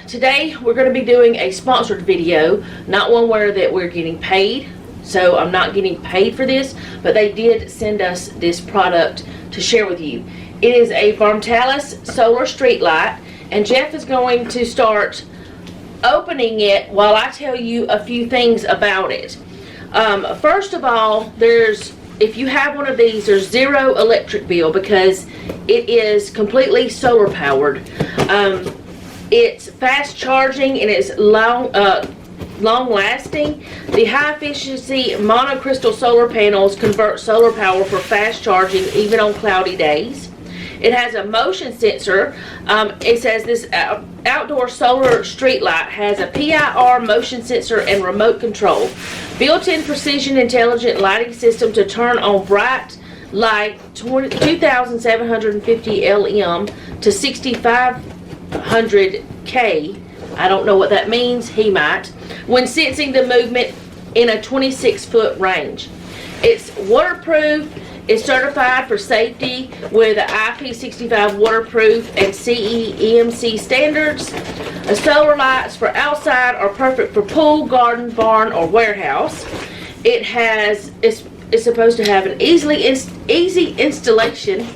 today we're going to be doing a sponsored video, not one where that we're getting paid. So I'm not getting paid for this, but they did send us this product to share with you. It is a Varmtalys solar street light, and Jeff is going to start opening it while I tell you a few things about it. First of all, if you have one of these, there's zero electric bill because it is completely solar powered. It's fast charging and it's long lasting. The high efficiency monocrystal solar panels convert solar power for fast charging even on cloudy days. It has a motion sensor. It says this outdoor solar street light has a PIR motion sensor and remote control. Built-in precision intelligent lighting system to turn on bright light 2750 LM to 6500 K. I don't know what that means. He might. When sensing the movement in a 26-foot range. It's waterproof. It's certified for safety with IP65 waterproof and CE EMC standards. Solar lights for outside are perfect for pool, garden, barn, or warehouse. It's supposed to have an easy installation.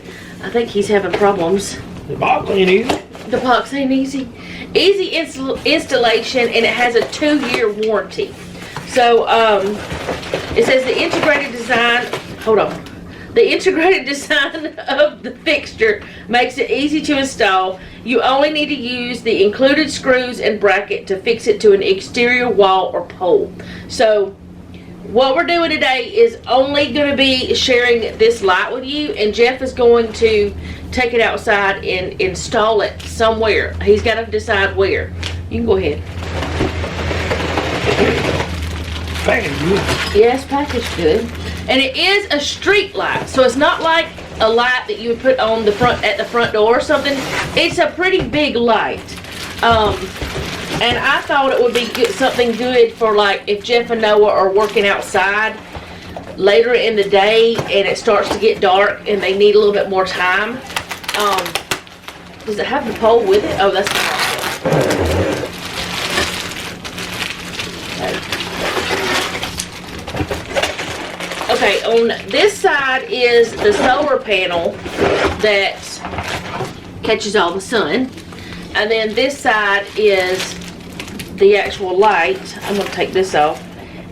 I think he's having problems. The box ain't easy. The box ain't easy. Easy installation, and it has a 2-year warranty. So it says the integrated design. Hold on. The integrated design of the fixture makes it easy to install. You only need to use the included screws and bracket to fix it to an exterior wall or pole. So what we're doing today is only going to be sharing this light with you, and Jeff is going to take it outside and install it somewhere. He's got to decide where. You can go ahead. Package good. Yes, package good. And it is a street light, so it's not like a light that you would put on the front at the front door or something. It's a pretty big light. And I thought it would be something good for, like, if Jeff and Noah are working outside later in the day and it starts to get dark and they need a little bit more time. Does it have the pole with it? Oh, that's the pole. Okay, on this side is the solar panel that catches all the sun. And then this side is the actual light. I'm going to take this off.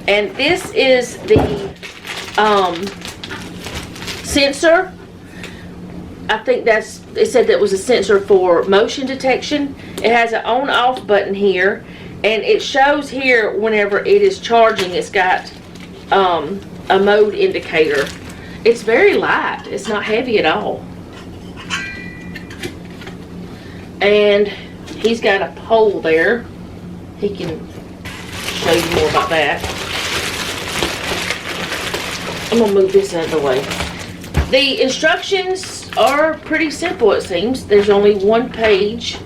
And this is the sensor. I think it said that was a sensor for motion detection. It has an on-off button here. And it shows here whenever it is charging, it's got a mode indicator. It's very light. It's not heavy at all. And he's got a pole there. He can show you more about that. I'm going to move this out of the way. The instructions are pretty simple, it seems. There's only one page.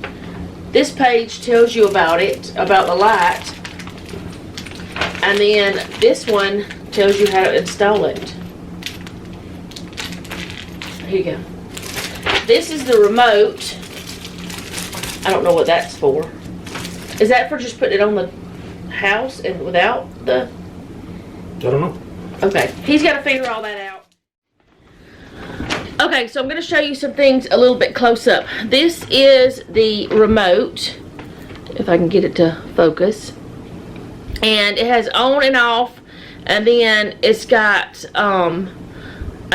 This page tells you about it, about the light. And then this one tells you how to install it. Here you go. This is the remote. I don't know what that's for. Is that for just putting it on the house and without the... I don't know. Okay, he's got to figure all that out. Okay, so I'm going to show you some things a little bit close up. This is the remote, if I can get it to focus. And it has on and off, and then it's got, I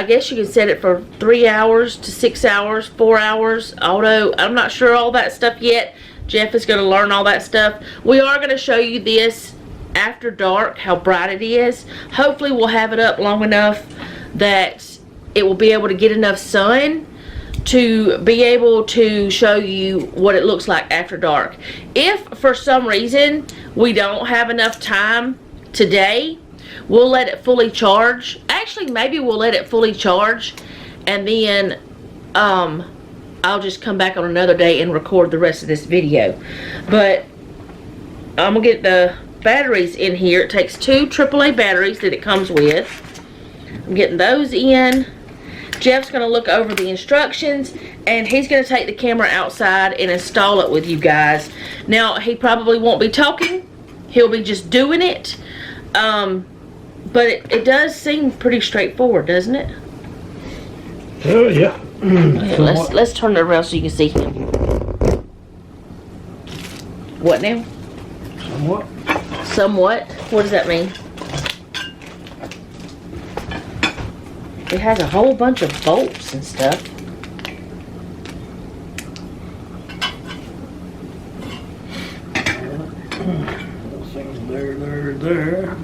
guess you can set it for 3 hours to 6 hours, 4 hours, auto. I'm not sure all that stuff yet. Jeff is going to learn all that stuff. We are going to show you this after dark, how bright it is. Hopefully we'll have it up long enough that it will be able to get enough sun to be able to show you what it looks like after dark. If for some reason we don't have enough time today, we'll let it fully charge. Actually, maybe we'll let it fully charge, and then I'll just come back on another day and record the rest of this video. But I'm gonna get the batteries in here. It takes 2 AAA batteries that it comes with. I'm getting those in. Jeff's going to look over the instructions, and he's going to take the camera outside and install it with you guys. Now, he probably won't be talking. He'll be just doing it. But it does seem pretty straightforward, doesn't it? Oh, yeah. Okay, let's turn it around so you can see him. What now? Somewhat. Somewhat? What does that mean? It has a whole bunch of bolts and stuff. Things there.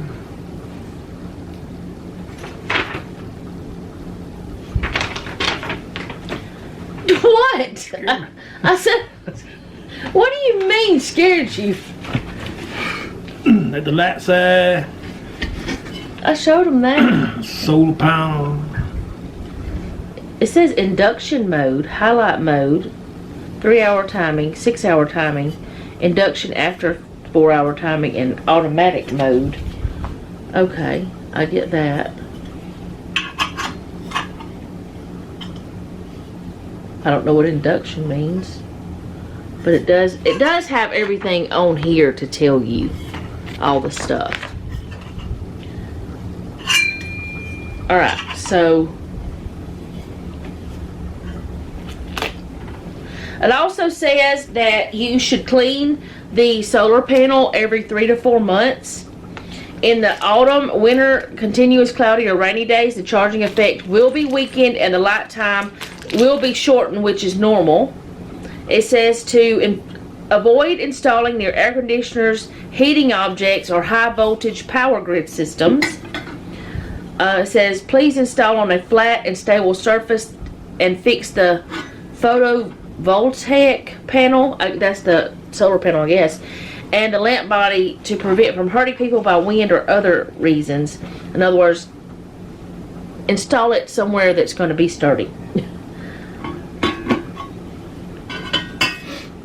What? I said, what do you mean scared you? At the light side, I showed him that. solar panel. It says induction mode, highlight mode, 3-hour timing, 6-hour timing, induction after 4-hour timing, and automatic mode. Okay, I get that. I don't know what induction means, but it does have everything on here to tell you all the stuff. All right, so it also says that you should clean the solar panel every 3 to 4 months. In the autumn, winter, continuous cloudy or rainy days, the charging effect will be weakened and the light time will be shortened, which is normal. It says to avoid installing near air conditioners, heating objects, or high voltage power grid systems. It says please install on a flat and stable surface and fix the photovoltaic panel, that's the solar panel I guess, and the lamp body to prevent from hurting people by wind or other reasons. In other words, install it somewhere that's going to be sturdy.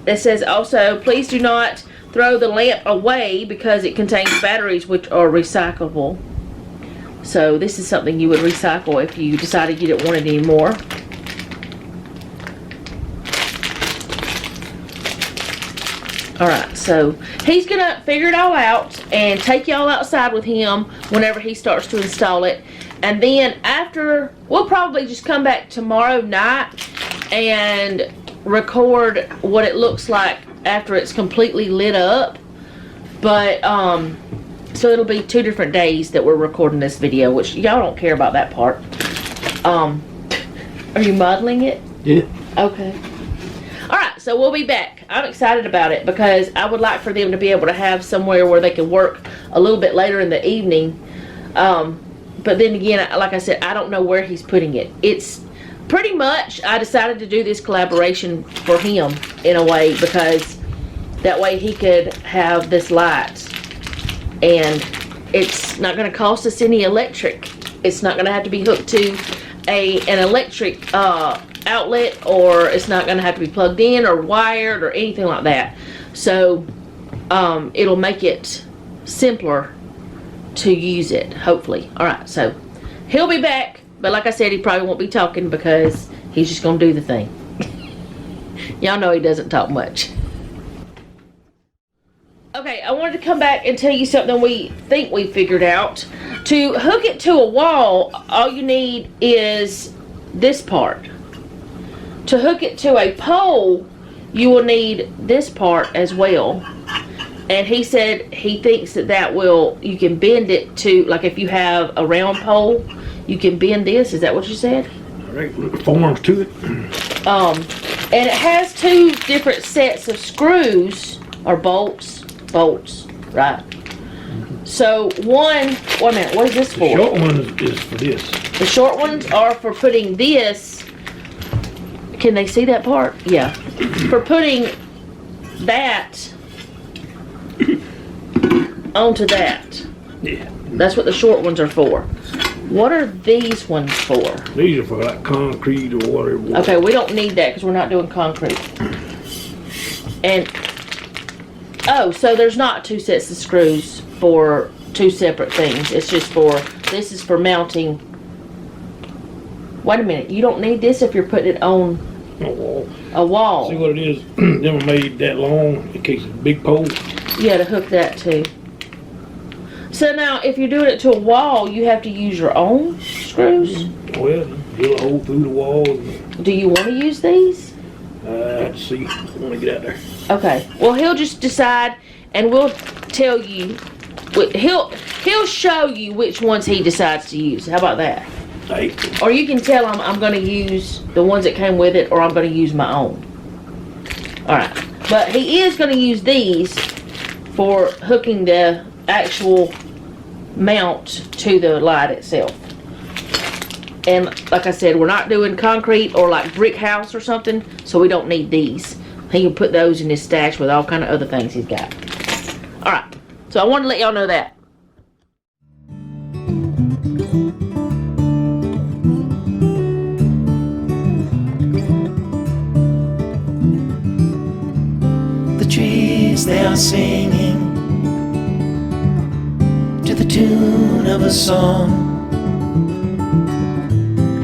It says also, please do not throw the lamp away because it contains batteries which are recyclable. So this is something you would recycle if you decided you didn't want it anymore. Alright, so he's going to figure it all out and take y'all outside with him whenever he starts to install it. And then after, we'll probably just come back tomorrow night and record what it looks like after it's completely lit up. But so it'll be 2 different days that we're recording this video, which y'all don't care about that part. Are you modeling it? Yeah. Okay. Alright, so we'll be back. I'm excited about it because I would like for them to be able to have somewhere where they can work a little bit later in the evening. But then again, like I said, I don't know where he's putting it. It's pretty much, I decided to do this collaboration for him in a way because that way he could have this light. And it's not going to cost us any electric. It's not going to have to be hooked to an electric outlet, or it's not going to have to be plugged in or wired or anything like that. So it'll make it simpler to use it, hopefully. Alright, so he'll be back, but like I said, he probably won't be talking because he's just going to do the thing. Y'all know he doesn't talk much. Okay, I wanted to come back and tell you something we think we figured out. To hook it to a wall, all you need is this part. To hook it to a pole, you will need this part as well. And he said he thinks that will, you can bend it to, like if you have a round pole, you can bend this. Is that what you said? Right, forms to it. And it has 2 different sets of screws, or bolts, right? So one, wait a minute, what is this for? The short one is for this. The short ones are for putting this, can they see that part? Yeah. For putting that onto that. Yeah. That's what the short ones are for. What are these ones for? These are for like concrete or whatever. Okay, we don't need that because we're not doing concrete. And, oh, so there's not 2 sets of screws for 2 separate things. It's just for, this is for mounting Wait a minute, you don't need this if you're putting it on Oh, a wall. see what it is? Them are made that long in case it's a big pole. Yeah, to hook that to. So now, if you're doing it to a wall, you have to use your own screws? Well, drill a hole through the wall. Do you want to use these? Let's see. I want to get out there. Okay. Well, he'll just decide, and we'll tell you. He'll show you which ones he decides to use. How about that? Hey, Or you can tell him I'm going to use the ones that came with it, or I'm going to use my own. All right. But he is going to use these for hooking the actual mount to the light itself. And like I said, we're not doing concrete or like brick house or something, so we don't need these. He can put those in his stash with all kind of other things he's got. All right. So I wanted to let y'all know that. The trees, they are singing to the tune of a song,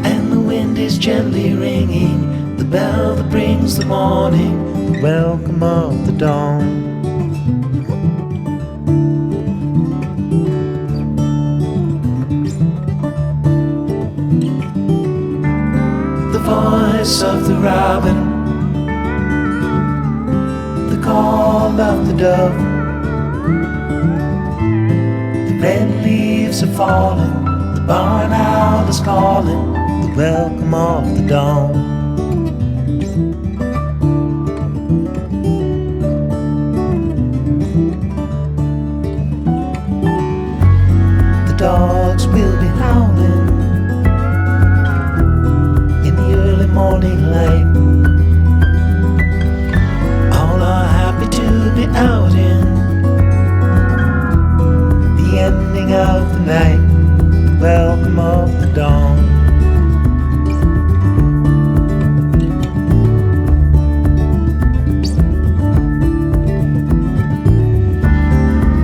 and the wind is gently ringing the bell that brings the morning, the welcome of the dawn. The voice of the robin, the call of the dove, the red leaves are falling, the barn owl is calling, the welcome of the dawn. The dogs will be howling in the early morning light. All are happy to be out in the ending of the night, the welcome of the dawn.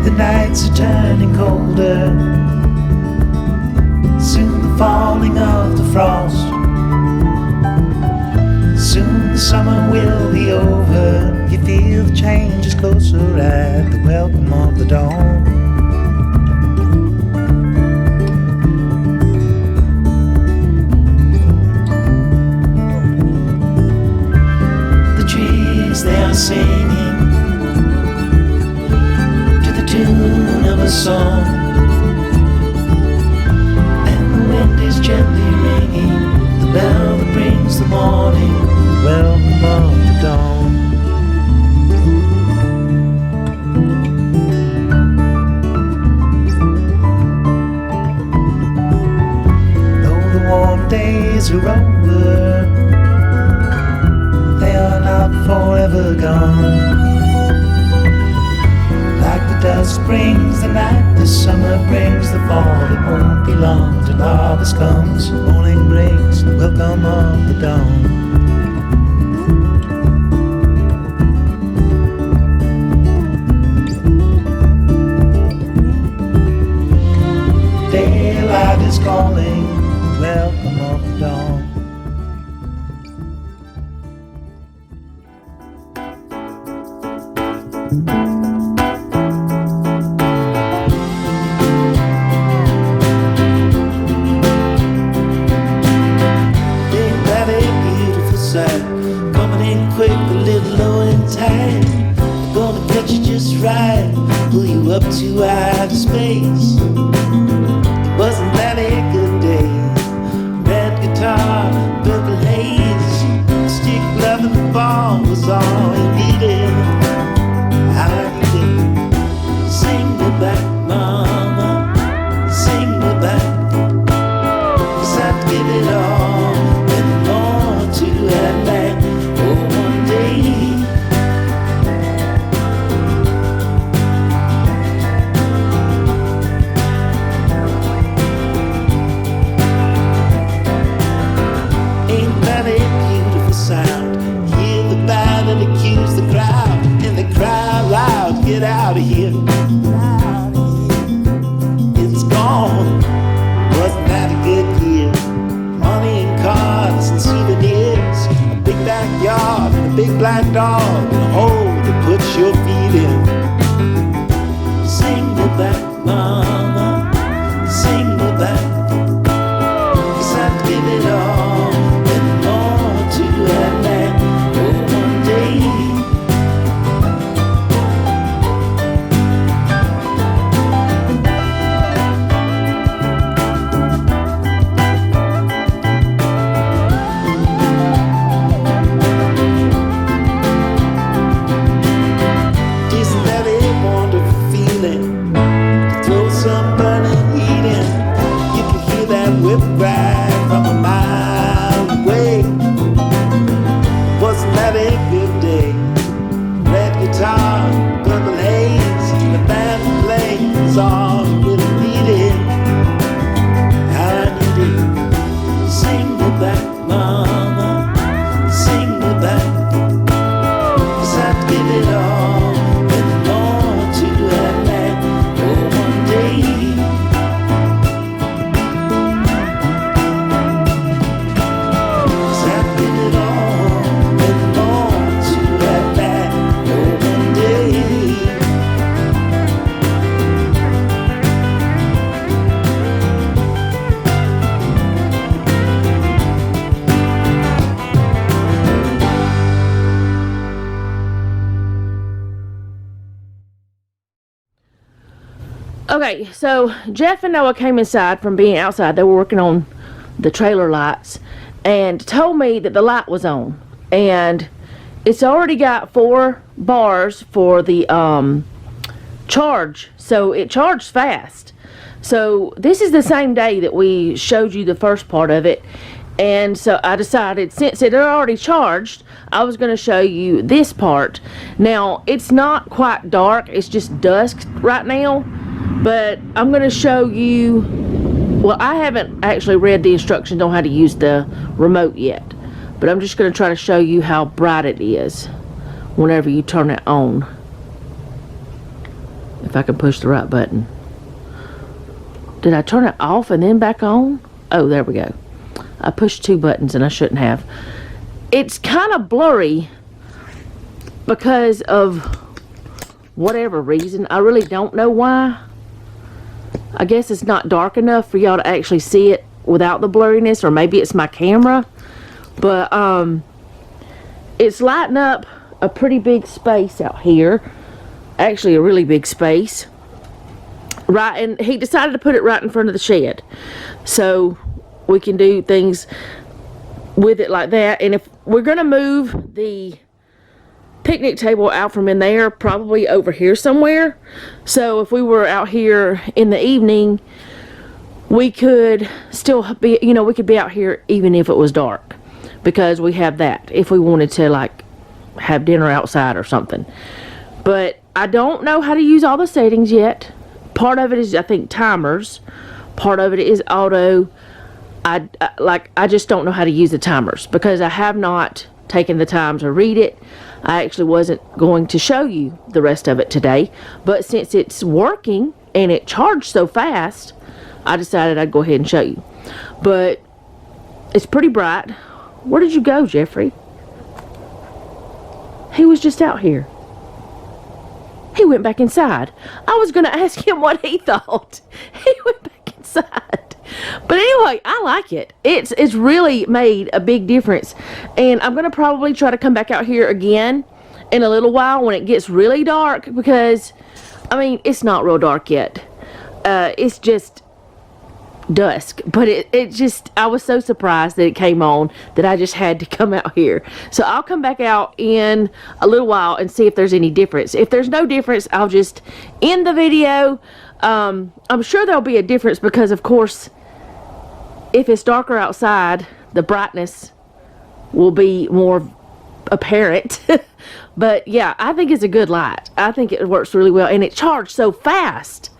The nights are turning colder, soon the falling of the frost. Soon the summer will be over. You feel the change is closer at the welcome of the dawn. The trees, they are singing to the tune of a song, and the wind is gently ringing the bell that brings the morning, the welcome of the dawn. Though the warm days are over, they are not forever gone. Like the dust brings the night, the summer brings the fall. It won't be long till harvest comes, morning brings the welcome of the dawn. Daylight is calling, welcome of the dawn. Big valley, beautiful sight, coming in quick, a little low in tide. Gonna catch you just right, pull you up to outer space. Wasn't that a good day? Red guitar, purple haze, stick glove and the ball was all you needed. How you did? Sing me back, mama, sing me back. 'Cause I'd give it all and more to have back for one day. big black dog in a hole to put your feet in. Sing me back, mama, sing me back. 'Cause I'd give it all and more to have that for one day. Isn't that a wonderful feeling? Throw some burning heat in. You can hear that whip ride from a mile away. Wasn't that a good day? Red guitar, purple haze, the band plays all really needed. How I need it. Sing me back, mama, sing me back. 'Cause I'd give it all and more to have that for one day. 'Cause I'd give it all and more to have that for one day. Okay, so Jeff and Noah came inside from being outside. They were working on the trailer lights and told me that the light was on. And it's already got 4 bars for the charge. So it charged fast. So this is the same day that we showed you the first part of it. And so I decided, since it had already charged, I was going to show you this part. Now, it's not quite dark. It's just dusk right now. But I'm going to show you, well, I haven't actually read the instructions on how to use the remote yet. But I'm just going to try to show you how bright it is whenever you turn it on. If I can push the right button. Did I turn it off and then back on? Oh, there we go. I pushed 2 buttons and I shouldn't have. It's kind of blurry because of whatever reason. I really don't know why. I guess it's not dark enough for y'all to actually see it without the blurriness, or maybe it's my camera. But it's lighting up a pretty big space out here. Actually, a really big space. Right, and he decided to put it right in front of the shed. So we can do things with it like that. And if we're going to move the picnic table out from in there, probably over here somewhere. So if we were out here in the evening, we could still be, you know, we could be out here even if it was dark, because we have that if we wanted to, like, have dinner outside or something. But I don't know how to use all the settings yet. Part of it is, I think, timers. Part of it is auto. I just don't know how to use the timers because I have not taken the time to read it. I actually wasn't going to show you the rest of it today, but since it's working and it charged so fast, I decided I'd go ahead and show you. But it's pretty bright. Where did you go, Jeffrey? He was just out here. He went back inside. I was going to ask him what he thought. He went back inside. But anyway, I like it. It's really made a big difference. And I'm going to probably try to come back out here again in a little while when it gets really dark, because, I mean, it's not real dark yet. It's just dusk. But it just, I was so surprised that it came on that I just had to come out here. So I'll come back out in a little while and see if there's any difference. If there's no difference, I'll just end the video. I'm sure there'll be a difference because, of course, if it's darker outside, the brightness will be more apparent. But yeah, I think it's a good light. I think it works really well, and it charged so fast.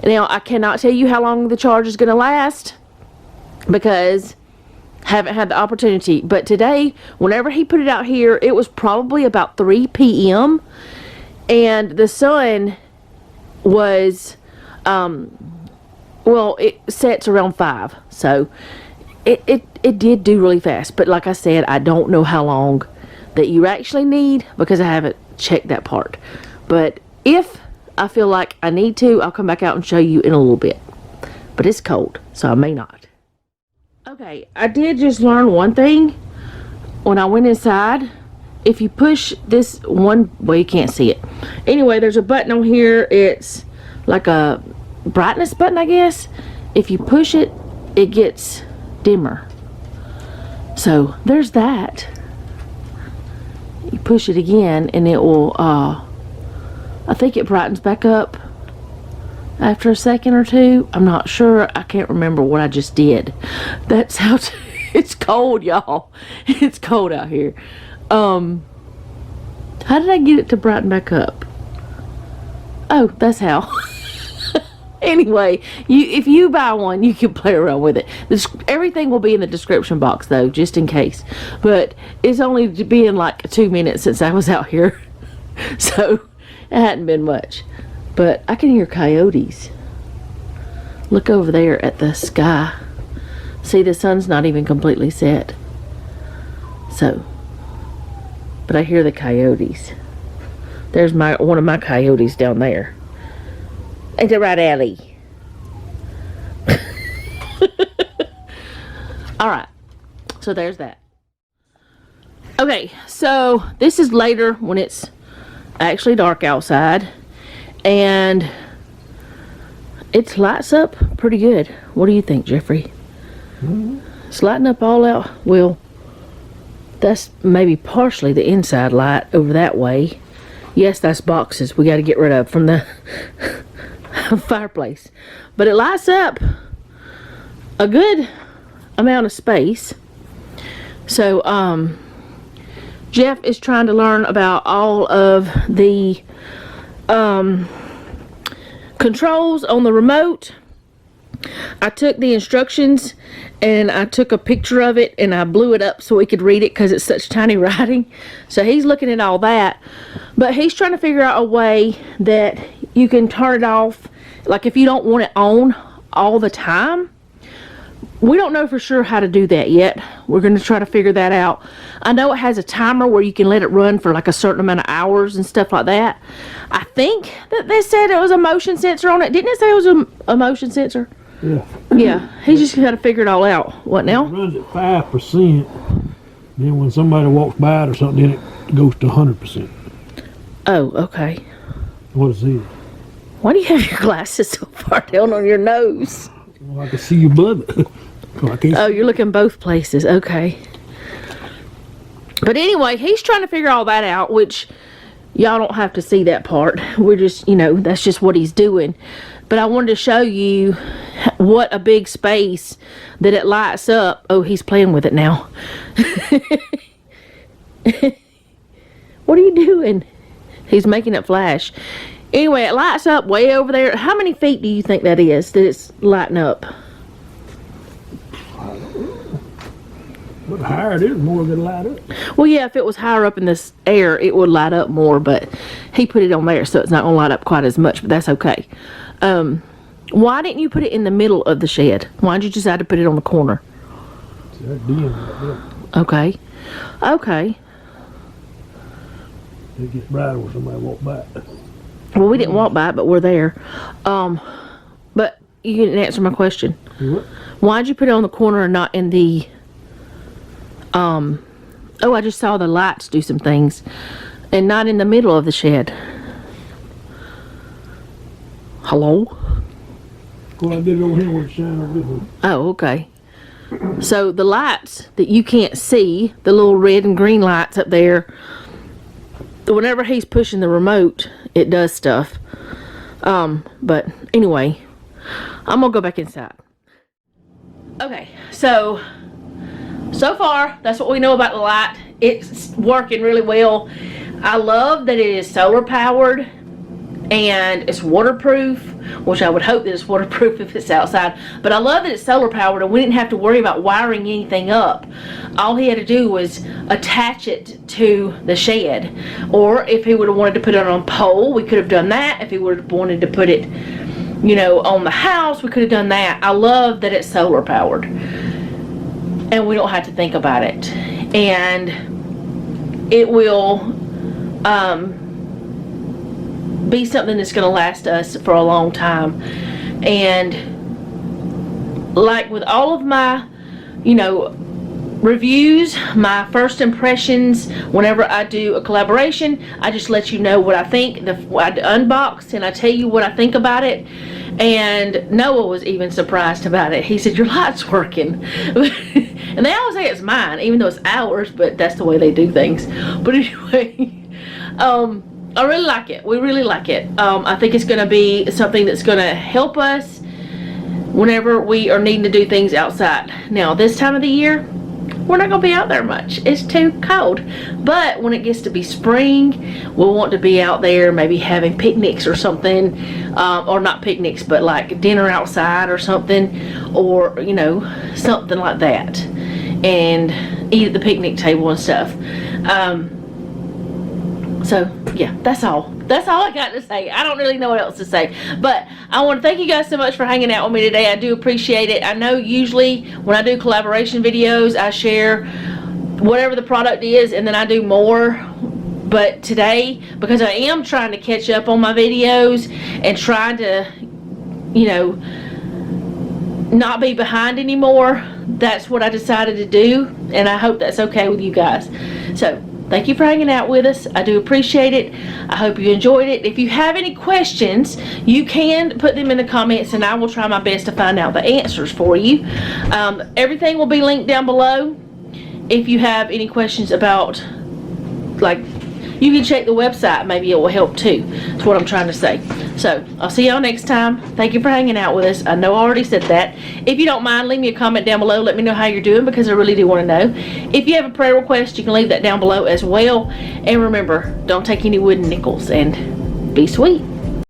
Now, I cannot tell you how long the charge is going to last because I haven't had the opportunity. But today, whenever he put it out here, it was probably about 3 p.m. and the sun was, well, it sets around 5. So it did do really fast. But like I said, I don't know how long that you actually need because I haven't checked that part. But if I feel like I need to, I'll come back out and show you in a little bit. But it's cold, so I may not. Okay, I did just learn one thing when I went inside. If you push this one, well, you can't see it. Anyway, there's a button on here. It's like a brightness button, I guess. If you push it, it gets dimmer. So there's that. You push it again and it will, I think it brightens back up after a second or two. I'm not sure. I can't remember what I just did. That's how it's cold, y'all. It's cold out here. How did I get it to brighten back up? Oh, that's how. Anyway, if you buy one, you can play around with it. Everything will be in the description box, though, just in case. But it's only been like 2 minutes since I was out here. So, it hadn't been much. But I can hear coyotes. Look over there at the sky. See, the sun's not even completely set. So, but I hear the coyotes. There's one of my coyotes down there. Ain't that right, Allie? Alright, so there's that. Okay, so this is later when it's actually dark outside. And it lights up pretty good. What do you think, Jeffrey? It's lighting up all out. Well, that's maybe partially the inside light over that way. Yes, that's boxes we got to get rid of from the fireplace. But it lights up a good amount of space. So, Jeff is trying to learn about all of the controls on the remote. I took the instructions and I took a picture of it and I blew it up so he could read it because it's such tiny writing. So he's looking at all that, but he's trying to figure out a way that you can turn it off, like if you don't want it on all the time. We don't know for sure how to do that yet. We're going to try to figure that out. I know it has a timer where you can let it run for like a certain amount of hours and stuff like that. I think that they said it was a motion sensor on it. Didn't it say it was a motion sensor? Yeah. Yeah, he just got to figure it all out. What now? It runs at 5%. Then when somebody walks by it or something, then it goes to 100%. Oh, okay. What is it? Why do you have your glasses so far down on your nose? Well, I can see your butt. Oh, you're looking both places. Okay. But anyway, he's trying to figure all that out, which y'all don't have to see that part. We're just, that's just what he's doing. But I wanted to show you what a big space that it lights up. Oh, he's playing with it now. What are you doing? He's making it flash. Anyway, it lights up way over there. How many feet do you think that is that it's lighting up? But higher it is, more it'll light up. Well, yeah, if it was higher up in this air, it would light up more, but he put it on there, so it's not going to light up quite as much, but that's okay. Why didn't you put it in the middle of the shed? Why did you decide to put it on the corner? See that dim right there? Okay. Okay. It gets brighter when somebody walks by it. Well, we didn't walk by it, but we're there. But you didn't answer my question. What? Why'd you put it on the corner and not in the... Oh, I just saw the lights do some things. And not in the middle of the shed. Hello? Well, I did it over here where it shines over this one. Oh, okay. So the lights that you can't see, the little red and green lights up there, whenever he's pushing the remote, it does stuff. But anyway, I'm gonna go back inside. Okay, so far, that's what we know about the light. It's working really well. I love that it is solar powered and it's waterproof, which I would hope that it's waterproof if it's outside. But I love that it's solar powered and we didn't have to worry about wiring anything up. All he had to do was attach it to the shed. Or if he would have wanted to put it on a pole, we could have done that. If he would have wanted to put it, on the house, we could have done that. I love that it's solar powered. And we don't have to think about it. And it will be something that's going to last us for a long time. And like with all of my, reviews, my first impressions, whenever I do a collaboration, I just let you know what I think. I unbox and I tell you what I think about it. And Noah was even surprised about it. He said, your light's working. And they always say it's mine, even though it's ours, but that's the way they do things. But anyway, I really like it. We really like it. I think it's going to be something that's going to help us whenever we are needing to do things outside. Now, this time of the year, we're not going to be out there much. It's too cold. But when it gets to be spring, we'll want to be out there maybe having picnics or something. Or not picnics, but like dinner outside or something. Or, something like that. And eat at the picnic table and stuff. So, yeah, that's all. That's all I got to say. I don't really know what else to say. But I want to thank you guys so much for hanging out with me today. I do appreciate it. I know usually when I do collaboration videos, I share whatever the product is and then I do more. But today, because I am trying to catch up on my videos and trying to, not be behind anymore, that's what I decided to do. And I hope that's okay with you guys. So, thank you for hanging out with us. I do appreciate it. I hope you enjoyed it. If you have any questions, you can put them in the comments and I will try my best to find out the answers for you. Everything will be linked down below. If you have any questions about, you can check the website. Maybe it will help too. That's what I'm trying to say. So, I'll see y'all next time. Thank you for hanging out with us. I know I already said that. If you don't mind, leave me a comment down below. Let me know how you're doing because I really do want to know. If you have a prayer request, you can leave that down below as well. And remember, don't take any wooden nickels and be sweet.